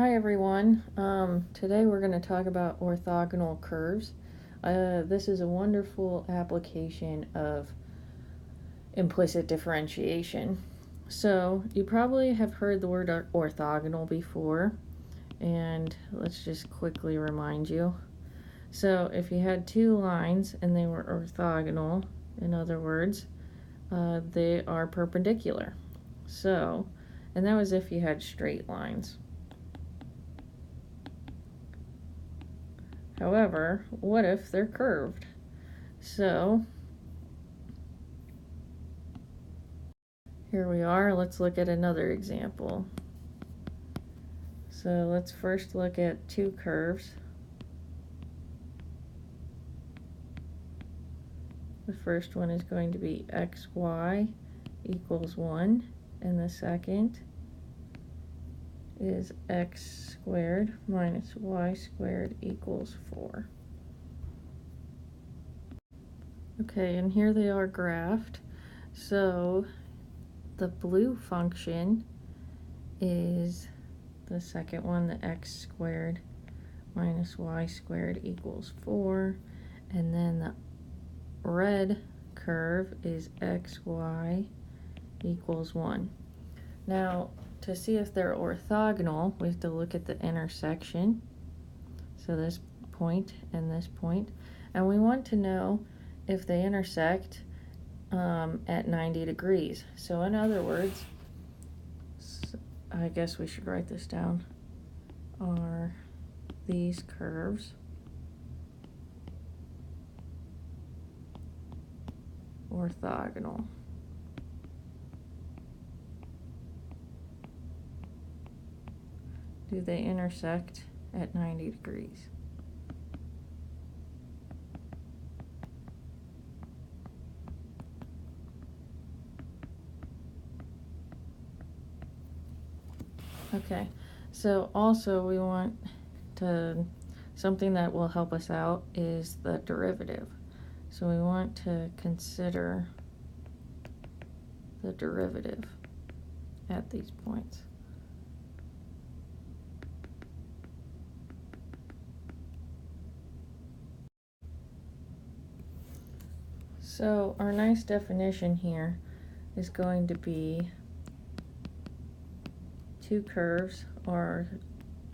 Hi everyone. Today we're going to talk about orthogonal curves. This is a wonderful application of implicit differentiation. So you probably have heard the word orthogonal before, and let's just quickly remind you. So if you had two lines and they were orthogonal, in other words, they are perpendicular. So, and that was if you had straight lines. However, what if they're curved? So here we are. Let's look at another example. So let's first look at two curves. The first one is going to be xy equals 1, and the second is x squared minus y squared equals 4. Okay, and here they are graphed. So the blue function is the second one, the x squared minus y squared equals 4, and then the red curve is xy equals 1. Now, to see if they're orthogonal, we have to look at the intersection. So this point and this point. And we want to know if they intersect at 90 degrees. So in other words, I guess we should write this down, are these curves orthogonal? Do they intersect at 90 degrees? Okay, so also we want to, something that will help us out is the derivative. So we want to consider the derivative at these points. So our nice definition here is going to be two curves are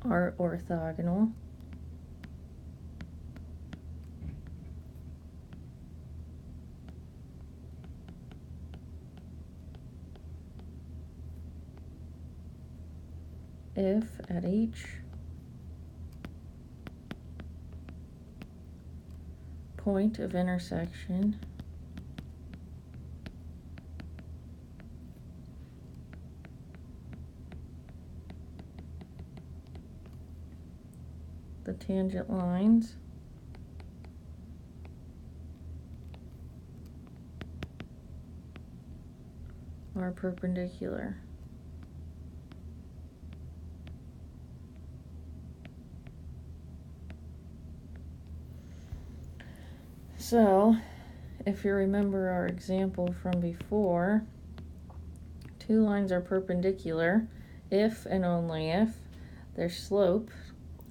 orthogonal if at each point of intersection the tangent lines are perpendicular. So, if you remember our example from before, two lines are perpendicular if and only if their slope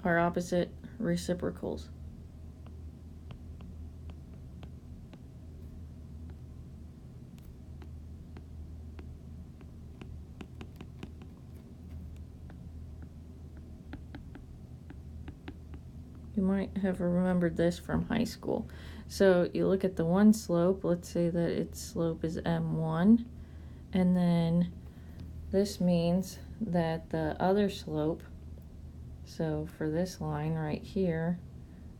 are opposite reciprocals. You might have remembered this from high school. So you look at the one slope, let's say that its slope is m1, and then this means that the other slope, so for this line right here,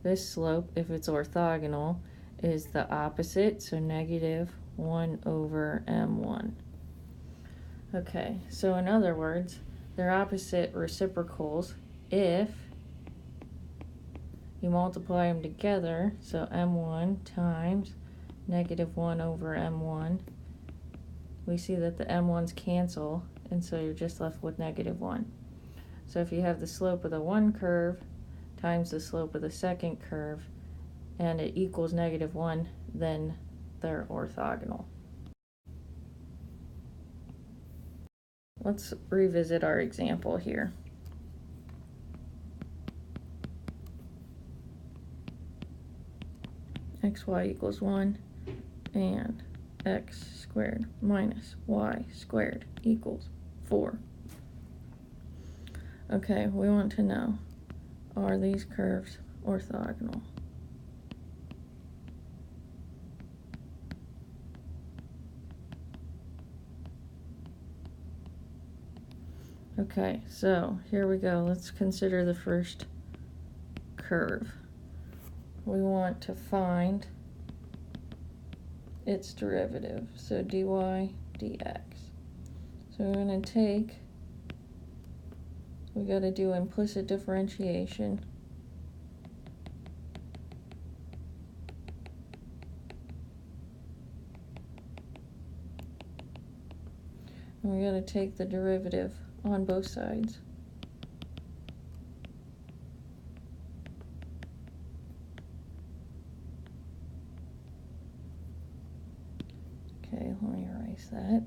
this slope, if it's orthogonal, is the opposite, so negative 1 over m1. Okay, so in other words, they're opposite reciprocals if you multiply them together, so m1 times negative 1 over m1. We see that the m1's cancel, and so you're just left with negative 1. So if you have the slope of the one curve times the slope of the second curve, and it equals negative 1, then they're orthogonal. Let's revisit our example here. xy equals 1, and x squared minus y squared equals 4. Okay, we want to know, are these curves orthogonal? Okay, so here we go. Let's consider the first curve. We want to find its derivative, so dy dx. So we're going to take, we got to do implicit differentiation. And we got to take the derivative on both sides. Okay, let me erase that.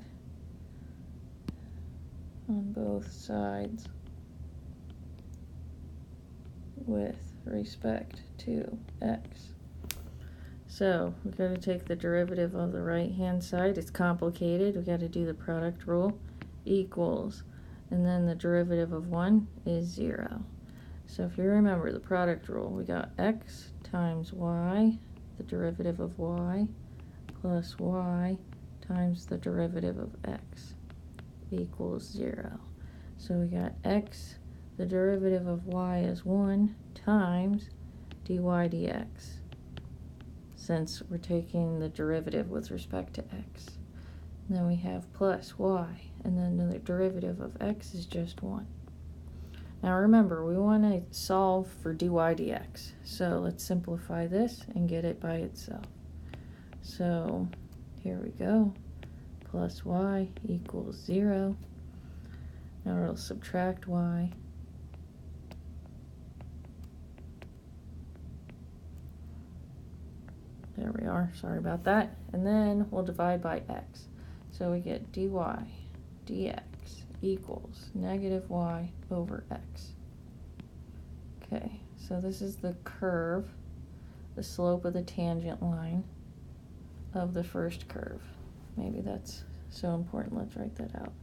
On both sides with respect to x. So we've got to take the derivative of the right hand side. It's complicated. We've got to do the product rule. Equals, and then the derivative of 1 is 0. So if you remember the product rule, we got x times y, the derivative of y, plus y times the derivative of x equals 0. So we got x, the derivative of y is 1 times dy dx, since we're taking the derivative with respect to x. And then we have plus y, and then the derivative of x is just 1. Now remember, we want to solve for dy dx, so let's simplify this and get it by itself. So here we go, plus y equals 0. Now we'll subtract y. There we are, sorry about that. And then we'll divide by x. So we get dy dx equals negative y over x. Okay, so this is the curve, the slope of the tangent line of the first curve. Maybe that's so important, let's write that out.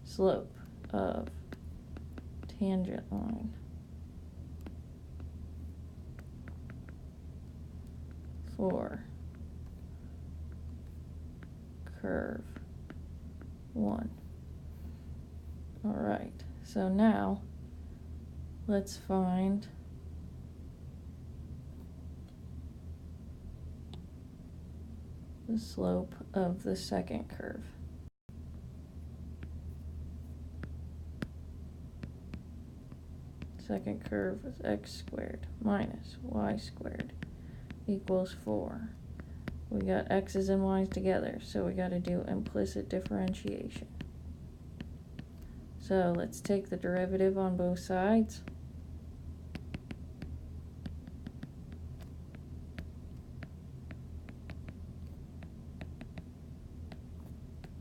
Slope of tangent line for curve 1. All right, so now let's find the slope of the second curve. Second curve is x squared minus y squared equals 4. We got x's and y's together, so we got to do implicit differentiation. So let's take the derivative on both sides.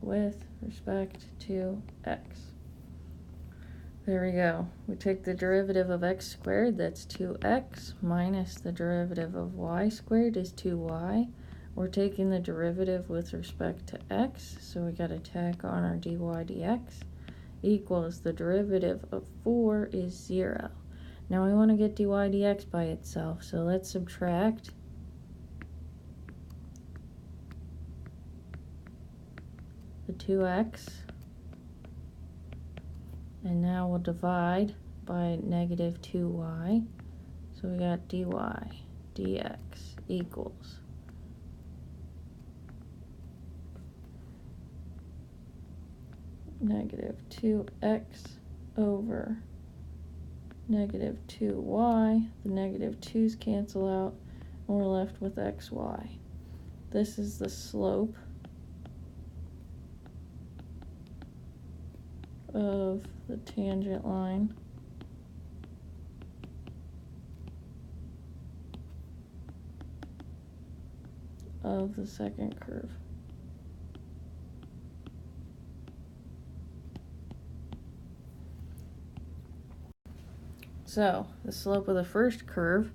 With respect to x. There we go. We take the derivative of x squared, that's 2x, minus the derivative of y squared is 2y. We're taking the derivative with respect to x, so we got to tack on our dy dx, equals the derivative of 4 is 0. Now we want to get dy dx by itself, so let's subtract the 2x, and now we'll divide by negative 2y, so we got dy dx equals negative 2x over negative 2y. The negative 2's cancel out, and we're left with xy. This is the slope of the tangent line of the second curve. So the slope of the first curve,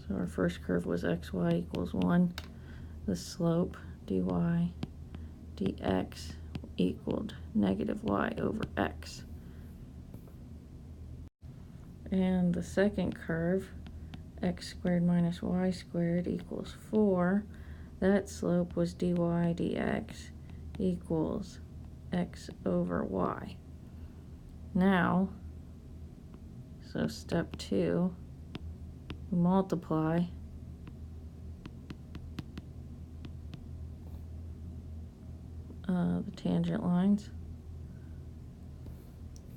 so So our first curve was xy equals 1. The slope dy dx equaled negative y over x. And the second curve, x squared minus y squared equals 4. That slope was dy dx equals x over y. Now, so step 2, we multiply the tangent lines,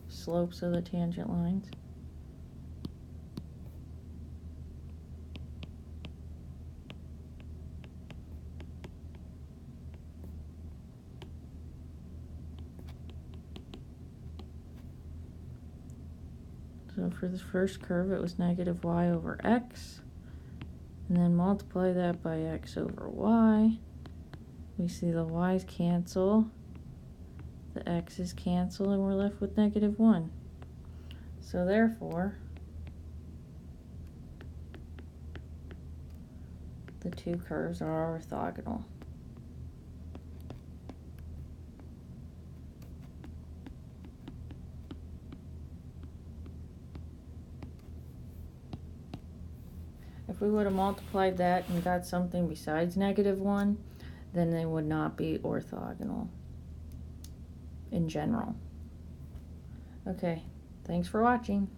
slopes of the tangent lines. So for the first curve, it was negative y over x, and then multiply that by x over y. We see the y's cancel, the x's cancel, and we're left with negative 1. So therefore, the two curves are orthogonal. If we would have multiplied that and got something besides negative 1, then they would not be orthogonal in general. Okay, thanks for watching.